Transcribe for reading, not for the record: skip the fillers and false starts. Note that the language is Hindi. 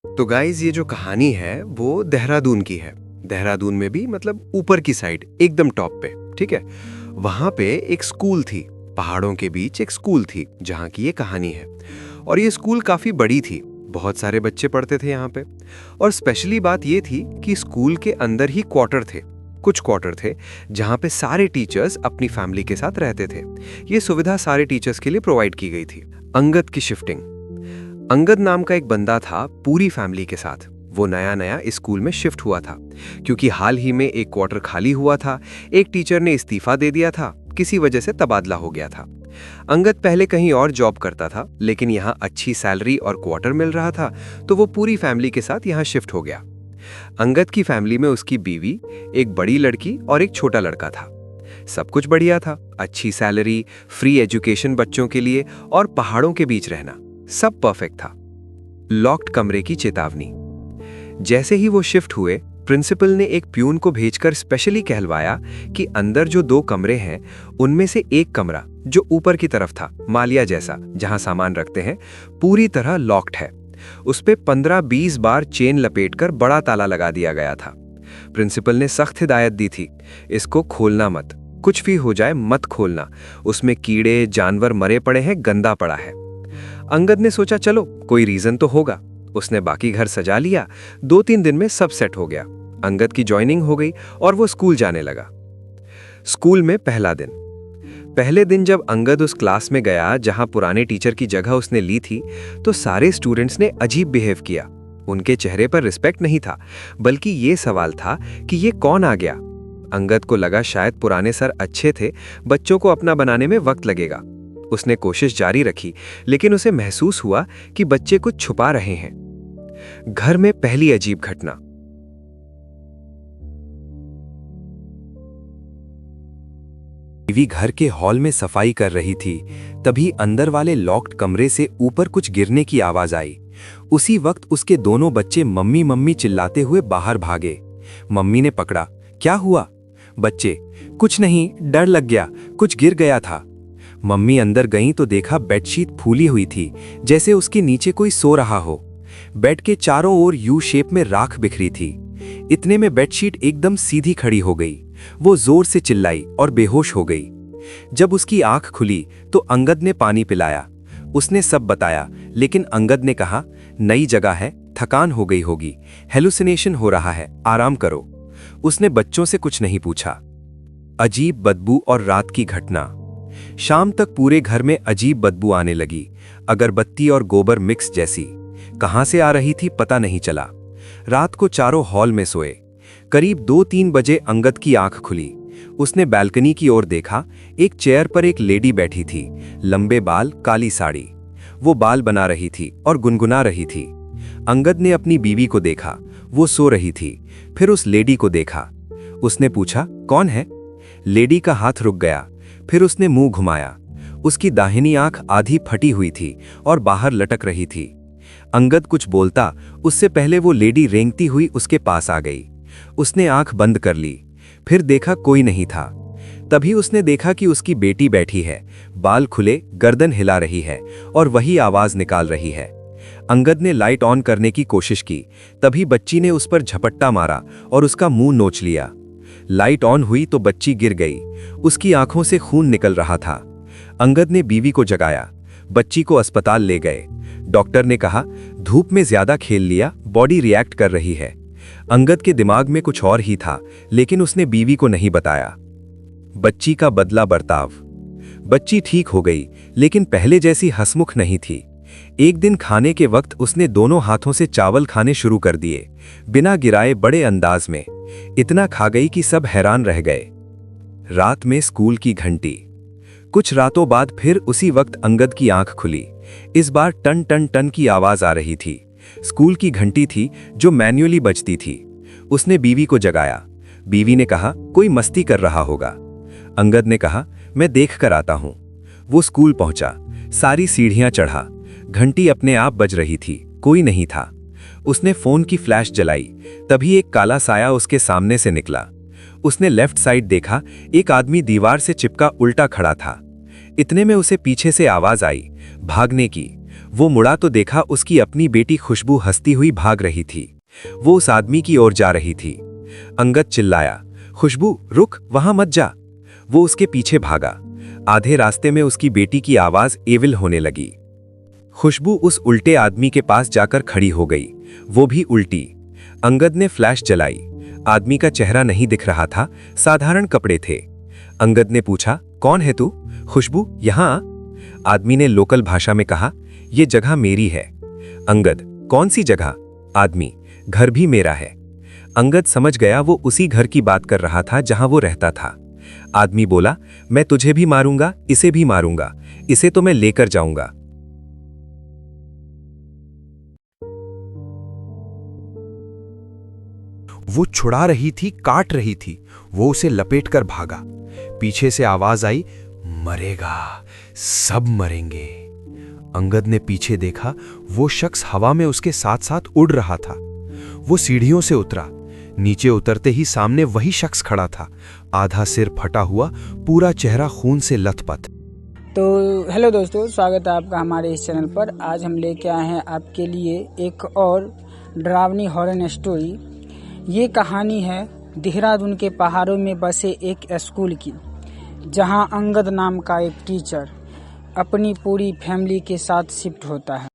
तो गाइज ये जो कहानी है वो देहरादून की है। देहरादून में भी मतलब ऊपर की साइड एकदम टॉप पे, ठीक है। वहां पे एक स्कूल थी, पहाड़ों के बीच एक स्कूल थी जहाँ की ये कहानी है। और ये स्कूल काफी बड़ी थी, बहुत सारे बच्चे पढ़ते थे यहाँ पे। और स्पेशली बात ये थी कि स्कूल के अंदर ही क्वार्टर थे, कुछ क्वार्टर थे जहाँ पे सारे टीचर्स अपनी फैमिली के साथ रहते थे। ये सुविधा सारे टीचर्स के लिए प्रोवाइड की गई थी। अंगद की शिफ्टिंग। अंगद नाम का एक बंदा था पूरी फैमिली के साथ। वो नया नया इस स्कूल में शिफ्ट हुआ था क्योंकि हाल ही में एक क्वार्टर खाली हुआ था। एक टीचर ने इस्तीफा दे दिया था, किसी वजह से तबादला हो गया था। अंगद पहले कहीं और जॉब करता था, लेकिन यहाँ अच्छी सैलरी और क्वार्टर मिल रहा था, तो वो पूरी फैमिली के साथ यहाँ शिफ्ट हो गया। अंगद की फैमिली में उसकी बीवी, एक बड़ी लड़की और एक छोटा लड़का था। सब कुछ बढ़िया था, अच्छी सैलरी, फ्री एजुकेशन बच्चों के लिए और पहाड़ों के बीच रहना, सब परफेक्ट था। लॉक्ड कमरे की चेतावनी। जैसे ही वो शिफ्ट हुए, प्रिंसिपल ने एक प्यून को भेजकर स्पेशली कहलवाया कि अंदर जो 2 कमरे हैं उनमें से एक कमरा जो ऊपर की तरफ था, मालिया जैसा जहां सामान रखते हैं, पूरी तरह लॉक्ड है। उस पे 15-20 बार चेन लपेटकर बड़ा ताला लगा दिया गया था। प्रिंसिपल ने सख्त हिदायत दी थी, इसको खोलना मत, कुछ भी हो जाए मत खोलना, उसमें कीड़े जानवर मरे पड़े हैं, गंदा पड़ा है। अंगद ने सोचा चलो कोई रीजन तो होगा। उसने बाकी घर सजा लिया। 2-3 दिन में सब सेट हो गया। अंगद की ज्वाइनिंग हो गई और वो स्कूल जाने लगा। स्कूल में पहला दिन। पहले दिन जब अंगद उस क्लास में गया जहां पुराने टीचर की जगह उसने ली थी, तो सारे स्टूडेंट्स ने अजीब बिहेव किया। उनके चेहरे पर रिस्पेक्ट नहीं था, बल्कि ये सवाल था कि ये कौन आ गया। अंगद को लगा शायद पुराने सर अच्छे थे, बच्चों को अपना बनाने में वक्त लगेगा। उसने कोशिश जारी रखी, लेकिन उसे महसूस हुआ कि बच्चे कुछ छुपा रहे हैं। घर में पहली अजीब घटना। बीवी घर के हॉल में सफाई कर रही थी, तभी अंदर वाले लॉक्ड कमरे से ऊपर कुछ गिरने की आवाज आई। उसी वक्त उसके दोनों बच्चे मम्मी मम्मी चिल्लाते हुए बाहर भागे। मम्मी ने पकड़ा, क्या हुआ? बच्चे, कुछ नहीं, डर लग गया, कुछ गिर गया था। मम्मी अंदर गईं तो देखा बेडशीट फूली हुई थी, जैसे उसके नीचे कोई सो रहा हो। बेड के चारों ओर यू शेप में राख बिखरी थी। इतने में बेडशीट एकदम सीधी खड़ी हो गई। वो जोर से चिल्लाई और बेहोश हो गई। जब उसकी आंख खुली तो अंगद ने पानी पिलाया। उसने सब बताया, लेकिन अंगद ने कहा, नई जगह है, थकान हो गई होगी, हेलुसिनेशन हो रहा है, आराम करो। उसने बच्चों से कुछ नहीं पूछा। अजीब बदबू और रात की घटना। शाम तक पूरे घर में अजीब बदबू आने लगी, अगरबत्ती और गोबर मिक्स जैसी। कहां से आ रही थी पता नहीं चला। रात को चारों हॉल में सोए। करीब 2-3 बजे अंगद की आंख खुली। उसने बालकनी की ओर देखा। एक चेयर पर एक लेडी बैठी थी, लंबे बाल, काली साड़ी। वो बाल बना रही थी और गुनगुना रही थी। अंगद ने अपनी बीवी को देखा, वो सो रही थी। फिर उस लेडी को देखा। उसने पूछा, कौन है? लेडी का हाथ रुक गया। फिर उसने मुंह घुमाया। उसकी दाहिनी आंख आधी फटी हुई थी और बाहर लटक रही थी। अंगद कुछ बोलता, उससे पहले वो लेडी रेंगती हुई उसके पास आ गई। उसने आंख बंद कर ली। फिर देखा कोई नहीं था। तभी उसने देखा कि उसकी बेटी बैठी है, बाल खुले, गर्दन हिला रही है और वही आवाज निकाल रही है। अंगद ने लाइट ऑन करने की कोशिश की, तभी बच्ची ने उस पर झपट्टा मारा और उसका मुंह नोच लिया। लाइट ऑन हुई तो बच्ची गिर गई। उसकी आंखों से खून निकल रहा था। अंगद ने बीवी को जगाया, बच्ची को अस्पताल ले गए। डॉक्टर ने कहा, धूप में ज्यादा खेल लिया, बॉडी रिएक्ट कर रही है। अंगद के दिमाग में कुछ और ही था, लेकिन उसने बीवी को नहीं बताया। बच्ची का बदला बर्ताव। बच्ची ठीक हो गई, लेकिन पहले जैसी हंसमुख नहीं थी। एक दिन खाने के वक्त उसने दोनों हाथों से चावल खाने शुरू कर दिए, बिना गिराए, बड़े अंदाज में। इतना खा गई कि सब हैरान रह गए। रात में स्कूल की घंटी। कुछ रातों बाद फिर उसी वक्त अंगद की आंख खुली। इस बार टन टन टन की आवाज आ रही थी। स्कूल की घंटी थी जो मैन्युअली बजती थी। उसने बीवी को जगाया। बीवी ने कहा, कोई मस्ती कर रहा होगा। अंगद ने कहा, मैं देख कर आता हूं। वो स्कूल पहुंचा, सारी सीढ़ियां चढ़ा। घंटी अपने आप बज रही थी, कोई नहीं था। उसने फोन की फ्लैश जलाई, तभी एक काला साया उसके सामने से निकला। उसने लेफ्ट साइड देखा, एक आदमी दीवार से चिपका उल्टा खड़ा था। इतने में उसे पीछे से आवाज आई, भागने की। वो मुड़ा तो देखा उसकी अपनी बेटी खुशबू हंसती हुई भाग रही थी। वो उस आदमी की ओर जा रही थी। अंगद चिल्लाया, खुशबू रुक, वहां मत जा। वो उसके पीछे भागा। आधे रास्ते में उसकी बेटी की आवाज एविल होने लगी। खुशबू उस उल्टे आदमी के पास जाकर खड़ी हो गई, वो भी उल्टी। अंगद ने फ्लैश जलाई। आदमी का चेहरा नहीं दिख रहा था, साधारण कपड़े थे। अंगद ने पूछा, कौन है तू? खुशबू, यहां आ। आदमी ने लोकल भाषा में कहा, यह जगह मेरी है। अंगद, कौन सी जगह? आदमी, घर भी मेरा है। अंगद समझ गया वो उसी घर की बात कर रहा था जहां वो रहता था। आदमी बोला, मैं तुझे भी मारूंगा, इसे भी मारूंगा, इसे तो मैं लेकर जाऊंगा। वो छुड़ा रही थी, काट रही थी। वो उसे लपेटकर भागा। पीछे से आवाज आई, मरेगा, सब मरेंगे। अंगद ने पीछे देखा, वो शख्स हवा में उसके साथ साथ उड़ रहा था। वो सीढ़ियों से उतरा। नीचे उतरते ही सामने वही शख्स खड़ा था, आधा सिर फटा हुआ, पूरा चेहरा खून से लथपथ। तो हेलो दोस्तों, स्वागत है आपका हमारे इस चैनल पर। आज हम लेके आए हैं आपके लिए एक और डरावनी हॉरर स्टोरी। ये कहानी है देहरादून के पहाड़ों में बसे एक स्कूल की, जहां अंगद नाम का एक टीचर अपनी पूरी फैमिली के साथ शिफ्ट होता है।